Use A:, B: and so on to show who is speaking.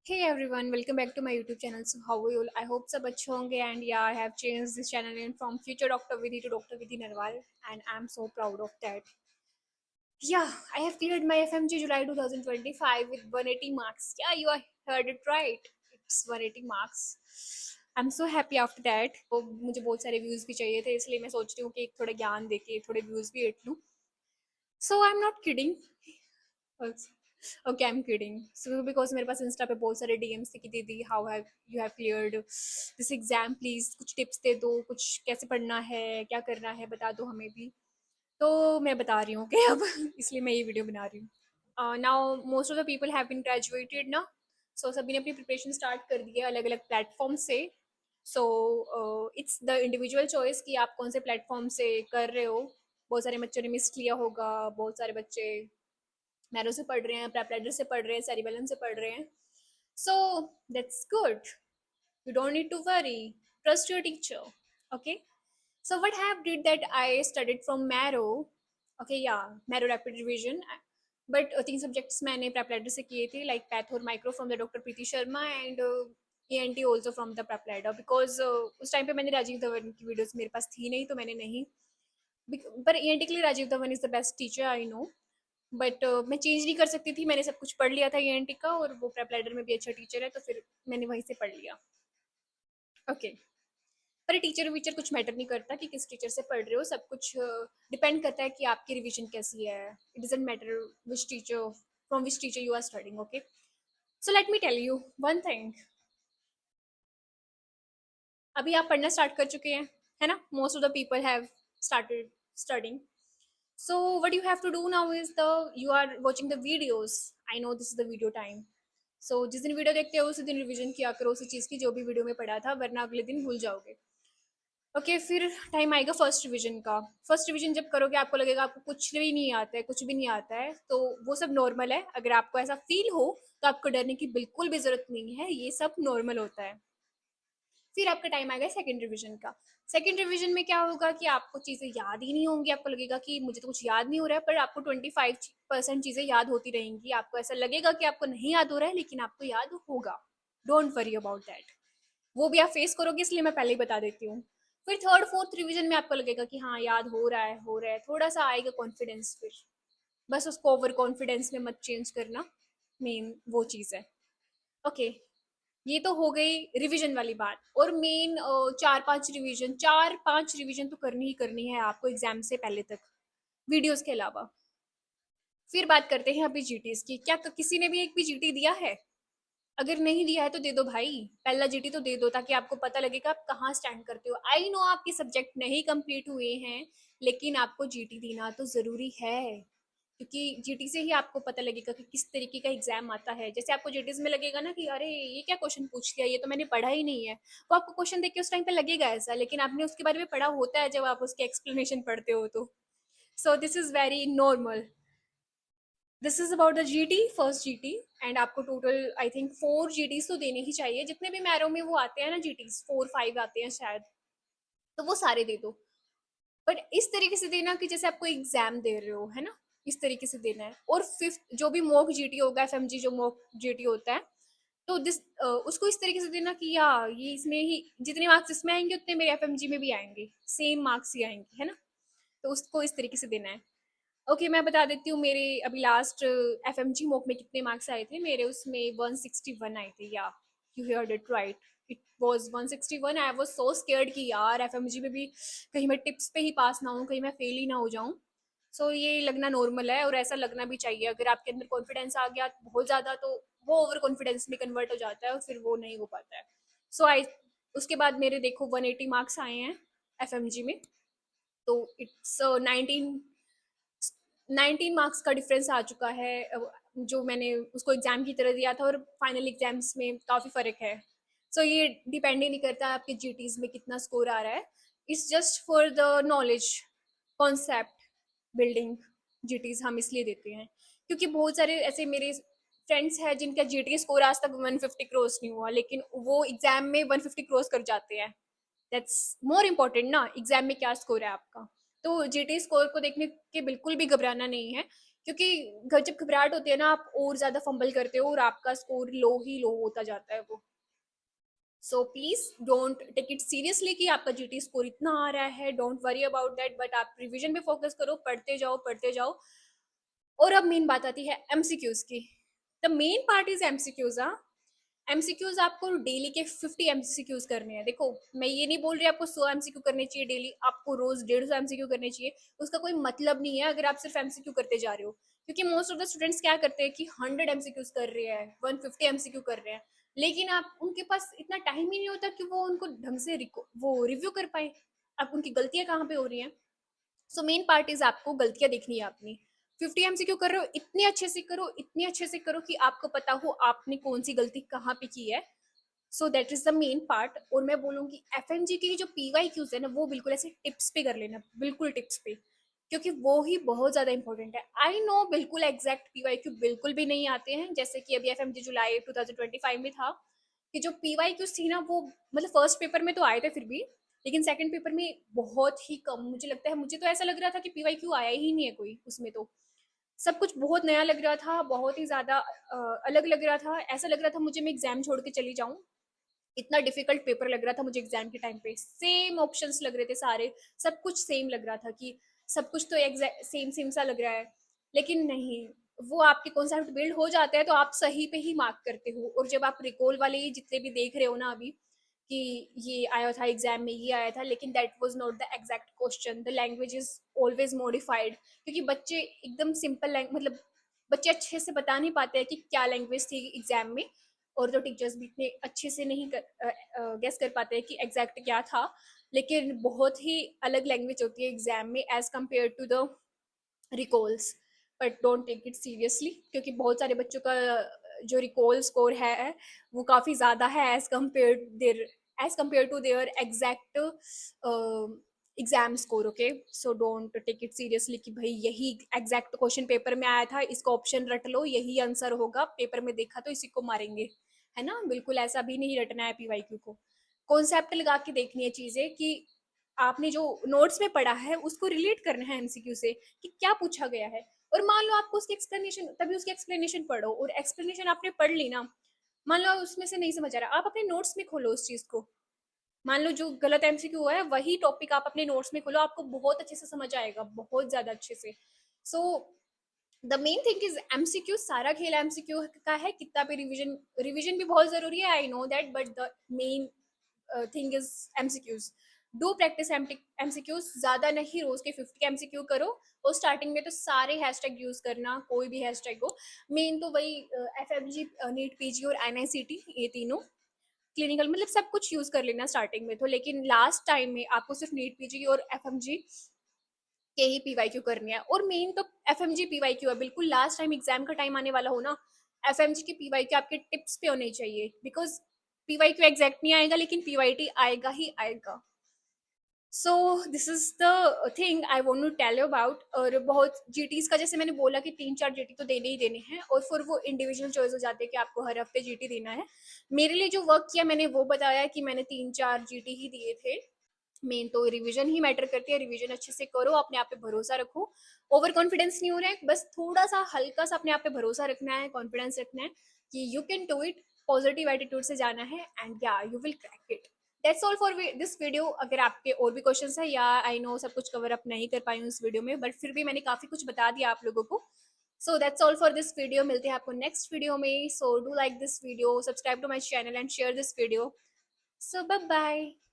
A: Hey everyone, welcome back to my YouTube channel. So how are you all? I hope सब अच्छे होंगे and yeah, I have changed this channel name from Future Dr. Vidhi to Dr. Vidhi Narwal and I'm so proud of that. Yeah, I have cleared my FMG July 2025 with 180 marks. Yeah, you heard it right. It's 180 marks. I'm so happy after that. तो मुझे बहुत सारे views भी चाहिए थे इसलिए मैं सोच रही हूँ कि एक थोड़ा ज्ञान देके थोड़े व्यूज भी एट लूँ. So I'm not kidding. Okay I am kidding so because मेरे पास इंस्टा पे बहुत सारे डीएम्स थे कि दीदी how have you have cleared this exam please कुछ टिप्स दे दो कुछ कैसे पढ़ना है क्या करना है बता दो हमें भी तो मैं बता रही हूँ कि अब इसलिए मैं ये वीडियो बना रही हूँ now most of the people have been graduated ना सो सभी ने अपनी प्रिपरेशन स्टार्ट कर दी है अलग अलग प्लेटफॉर्म से so it's the individual choice कि आप कौन से प्लेटफॉर्म से कर रहे हो बहुत सारे बच्चों ने मिस किया होगा बहुत सारे बच्चे मैरो से पढ़ रहे हैं प्रेपलेडर से पढ़ रहे हैं सेरिबेलम से पढ़ रहे हैं so that's good you don't need to worry trust your teacher okay so what have did that I studied from marrow okay yeah marrow rapid revision but तीन सब्जेक्ट्स मैंने प्रेपलेडर से किए थे लाइक पैथ और micro from the doctor Preeti Sharma and ENT also from the Prepladder because उस time पे मैंने राजीव धवन की वीडियोस मेरे पास थी नहीं तो मैंने नहीं पर ENT के लिए Rajiv Dhawan is the best teacher I know but मैं चेंज नहीं कर सकती थी मैंने सब कुछ पढ़ लिया था ENT का और वो प्रेपलेडर में भी अच्छा टीचर है तो फिर मैंने वहीं से पढ़ लिया ओके पर टीचर वीचर कुछ मैटर नहीं करता कि किस टीचर से पढ़ रहे हो सब कुछ डिपेंड करता है कि आपकी रिवीजन कैसी है it doesn't matter which teacher from which teacher you are studying okay so let me tell you one thing अभी आप पढ़ना स्टार्ट कर चुके हैं है ना most of the people have started studying so what you have to do now is the you are watching the videos I know this is the video time so जिस दिन वीडियो देखते हो उसी दिन रिवीजन किया करो उसी चीज़ की जो भी वीडियो में पढ़ा था वरना अगले दिन भूल जाओगे ओके फिर टाइम आएगा फर्स्ट रिवीजन का फर्स्ट रिवीजन जब करोगे आपको लगेगा आपको कुछ भी नहीं आता है कुछ भी नहीं आता है तो वो सब नॉर्मल है अगर आपको ऐसा फील हो तो आपको डरने की बिल्कुल भी जरूरत नहीं है ये सब नॉर्मल होता है फिर आपका टाइम आएगा सेकंड रिवीजन का सेकंड रिवीजन में क्या होगा कि आपको चीज़ें याद ही नहीं होंगी आपको लगेगा कि मुझे तो कुछ याद नहीं हो रहा है पर आपको 25% चीज़ें याद होती रहेंगी आपको ऐसा लगेगा कि आपको नहीं याद हो रहा है लेकिन आपको याद होगा डोंट वरी अबाउट दैट वो भी आप फेस करोगे इसलिए मैं पहले ही बता देती हूँ फिर थर्ड फोर्थ रिवीजन में आपको लगेगा कि हाँ याद हो रहा है थोड़ा सा आएगा कॉन्फिडेंस फिर बस उसको ओवर कॉन्फिडेंस में मत चेंज करना मेन वो चीज़ है ओके ये तो हो गई रिवीजन वाली बात और मेन चार पांच रिवीजन तो करनी ही करनी है आपको एग्जाम से पहले तक वीडियोस के अलावा फिर बात करते हैं अभी जीटीज की क्या किसी ने भी एक भी जीटी दिया है अगर नहीं दिया है तो दे दो भाई पहला जीटी तो दे दो ताकि आपको पता लगे कि आप कहाँ स्टैंड करते हो आई नो आपके सब्जेक्ट नहीं कंप्लीट हुए हैं लेकिन आपको जीटी देना तो जरूरी है क्योंकि जीटी से ही आपको पता लगेगा कि किस तरीके का एग्जाम आता है जैसे आपको जीटीज में लगेगा ना कि अरे ये क्या क्वेश्चन पूछ लिया ये तो मैंने पढ़ा ही नहीं है वो आपको क्वेश्चन देख के उस टाइम पे लगेगा ऐसा लेकिन आपने उसके बारे में पढ़ा होता है जब आप उसके एक्सप्लेनेशन पढ़ते हो तो सो this is very normal this is about the GT first GT and आपको टोटल आई थिंक 4 जीटीज तो देने ही चाहिए जितने भी मैरो में वो आते हैं ना जीटीज 4 5 आते हैं शायद तो वो सारे दे दो बट इस तरीके से देना कि जैसे आपको एग्जाम दे रहे हो है ना इस तरीके से देना है और फिफ्थ जो भी मॉक जीटी होगा एफएमजी जो मॉक जीटी होता है तो उसको इस तरीके से देना कि या ये इसमें ही जितने मार्क्स इसमें आएंगे उतने मेरे एफएमजी में भी आएंगे सेम मार्क्स ही आएंगे है ना तो उसको इस तरीके से देना है ओके मैं बता देती हूँ मेरे अभी लास्ट एफएमजी मॉक में कितने मार्क्स आए थे मेरे उसमें 161 आए थे या you heard it right it was 161 I was so scared कि यार एफएमजी में भी कहीं मैं टिप्स पे ही पास ना हूँ कहीं मैं फेल ही ना हो जाऊँ सो ये लगना नॉर्मल है और ऐसा लगना भी चाहिए अगर आपके अंदर कॉन्फिडेंस आ गया बहुत ज़्यादा तो वो ओवर कॉन्फिडेंस में कन्वर्ट हो जाता है और फिर वो नहीं हो पाता है सो आई उसके बाद मेरे देखो 180 मार्क्स आए हैं एफएमजी में तो इट्स 19 मार्क्स का डिफरेंस आ चुका है जो मैंने उसको एग्जाम की तरह दिया था और फाइनल एग्जाम्स में काफ़ी फ़र्क है सो ये डिपेंड ही नहीं करता आपके जीटीज में कितना स्कोर आ रहा है it's just for the knowledge concept building GTs हम इसलिए देते हैं क्योंकि बहुत सारे ऐसे मेरे फ्रेंड्स हैं जिनका जीटी स्कोर आज तक 150 क्रॉस नहीं हुआ लेकिन वो एग्जाम में 150 क्रॉस कर जाते हैं दैट्स मोर इम्पोर्टेंट ना एग्जाम में क्या स्कोर है आपका तो जीटी स्कोर को देखने के बिल्कुल भी घबराना नहीं है क्योंकि जब घबराहट होती है ना, आप और ज़्यादा फंबल करते हो और आपका स्कोर लो ही लो होता जाता है वो। So please don't take it seriously कि आपका जीटी स्कोर इतना आ रहा है, don't worry about that, but आप रिवीजन पे फोकस करो, पढ़ते जाओ पढ़ते जाओ। और अब मेन बात आती है एमसीक्यूज की। The main part is MCQs. हाँ, एमसीक्यूज आपको डेली के 50 एमसीक्यूज करने हैं। देखो, मैं ये नहीं बोल रही आपको 100 एमसीक्यू करने चाहिए डेली, आपको रोज 150 एमसीक्यू करने चाहिए। उसका कोई मतलब नहीं है अगर आप सिर्फ एमसीक्यू करते जा रहे हो, क्योंकि मोस्ट ऑफ द स्टूडेंट्स क्या करते हैं कि 100 एमसीक्यूज कर रहे हैं, 150 एमसीक्यू कर रहे हैं, लेकिन आप उनके पास इतना टाइम ही नहीं होता कि वो उनको ढंग से वो रिव्यू कर पाए, आप उनकी गलतियां कहाँ पे हो रही हैं। सो मेन पार्ट इज आपको गलतियां देखनी है अपनी। 50 एमसीक्यू कर रहे हो, इतने अच्छे से करो, इतने अच्छे से करो कि आपको पता हो आपने कौन सी गलती कहाँ पे की है। So that is the main part. और मैं बोलूँगी एफएमजी की जो पीवाई क्यूज है ना, वो बिल्कुल ऐसे टिप्स पे कर लेना, बिल्कुल टिप्स पे, क्योंकि वो ही बहुत ज्यादा इंपॉर्टेंट है। आई नो बिल्कुल एग्जैक्ट पीवाई क्यू बिल्कुल भी नहीं आते हैं, जैसे कि अभी एफएमजी जुलाई 2025 में था कि जो पीवाई क्यूज थी ना, वो मतलब फर्स्ट पेपर में तो आए थे फिर भी, लेकिन सेकंड पेपर में बहुत ही कम, मुझे लगता है, मुझे तो ऐसा लग रहा था कि पीवाई क्यू आया ही नहीं है कोई उसमें। तो सब कुछ बहुत नया लग रहा था, बहुत ही ज्यादा अलग लग रहा था, ऐसा लग रहा था मुझे मैं एग्जाम छोड़ के चली जाऊं, इतना डिफिकल्ट पेपर लग रहा था मुझे एग्जाम के टाइम पे। सेम ऑप्शंस लग रहे थे सारे, सब कुछ सेम लग रहा था कि सब कुछ तो सेम सेम सा लग रहा है, लेकिन नहीं, वो आपके कॉन्सेप्ट बिल्ड हो जाते हैं तो आप सही पे ही मार्क करते हो। और जब आप रिकॉल वाले ये जितने भी देख रहे हो ना अभी कि ये आया था एग्जाम में, ये आया था, लेकिन that was not the exact question, the language is always modified, क्योंकि बच्चे एकदम सिंपल मतलब बच्चे अच्छे से बता नहीं पाते हैं कि क्या लैंग्वेज थी एग्जाम में, और तो टीचर्स भी इतने अच्छे से नहीं गेस कर पाते हैं कि एग्जैक्ट क्या था। लेकिन बहुत ही अलग लैंग्वेज होती है एग्जाम में as compare to the recalls. But don't take it seriously, क्योंकि बहुत सारे बच्चों का जो रिकॉल स्कोर है वो काफ़ी ज़्यादा है as compare to their exact exam score. Okay, so don't take it seriously कि भाई यही एग्जैक्ट क्वेश्चन पेपर में आया था, इसका ऑप्शन रट लो, यही आंसर होगा, पेपर में देखा तो इसी को मारेंगे, है ना। बिल्कुल ऐसा भी नहीं रटना है पीवाईक्यू को। कॉन्सेप्ट लगा के देखनी है चीजें कि आपने जो नोट्स में पढ़ा है उसको रिलेट करना है एमसीक्यू से कि क्या पूछा गया है। और मान लो आपको उसकी एक्सप्लेनेशन, तभी उसकी एक्सप्लेनेशन पढ़ो, और एक्सप्लेनेशन आपने पढ़ ली ना, मान लो उसमें से नहीं समझ आ रहा, आप अपने नोट्स में खोलो उस चीज को। मान लो जो गलत एमसीक्यू हुआ है वही टॉपिक आप अपने नोट्स में खोलो, आपको बहुत अच्छे से समझ आएगा, बहुत ज्यादा अच्छे से। So the main thing is MCQ, सारा खेल एमसीक्यू का है। कितना भी रिवीजन, रिवीजन भी बहुत जरूरी है, I know that, but the main thing is MCQs. Do practice MCQs, ज्यादा नहीं, रोज के 50 एमसीक्यू करो। और स्टार्टिंग में तो सारे हैशटैग यूज करना, कोई भी हैशटैग हो। मेन तो वही F M G, NEET PG और एनआईसीटी, ये तीनों क्लिनिकल मतलब सब कुछ यूज कर लेना स्टार्टिंग में तो, लेकिन लास्ट टाइम में आपको सिर्फ नीट पीजी और एफएमजी के ही पीवाईक्यू करनी है। और मेन तो एफएमजी पीवाईक्यू है, बिल्कुल लास्ट टाइम एग्जाम का टाइम आने वाला हो ना, एफएमजी की पीवाईक्यू आपके टिप्स पे होने चाहिए, बिकॉज पीवाईक्यू एग्जैक्ट नहीं आएगा लेकिन पीवाईटी आएगा ही आएगा। So this is the thing I want to tell you about. और बहुत जीटीज का, जैसे मैंने बोला कि 3-4 जीटी तो देने ही देने हैं, और फिर वो इंडिविजुअल चॉइस हो जाती है कि आपको हर हफ्ते जीटी देना है। मेरे लिए जो वर्क किया मैंने वो बताया कि मैंने 3-4 जीटी ही दिए थे। मेन तो रिवीजन ही मैटर करती है, रिवीजन अच्छे से करो, अपने आप पे भरोसा रखो। ओवर कॉन्फिडेंस नहीं हो रहा है, बस थोड़ा सा हल्का सा अपने आप पे भरोसा रखना है, कॉन्फिडेंस रखना है कि you can do it, positive attitude से जाना है, एंड या you will crack it. That's all for this video. अगर आपके और भी क्वेश्चन है, या आई नो सब कुछ कवर अप नहीं कर पाई हूँ इस वीडियो में, बट फिर भी मैंने काफी कुछ बता दिया आप लोगों को। So that's all for this video, मिलते हैं आपको नेक्स्ट वीडियो में। So do like this video, subscribe to my channel and share this video. So bye bye.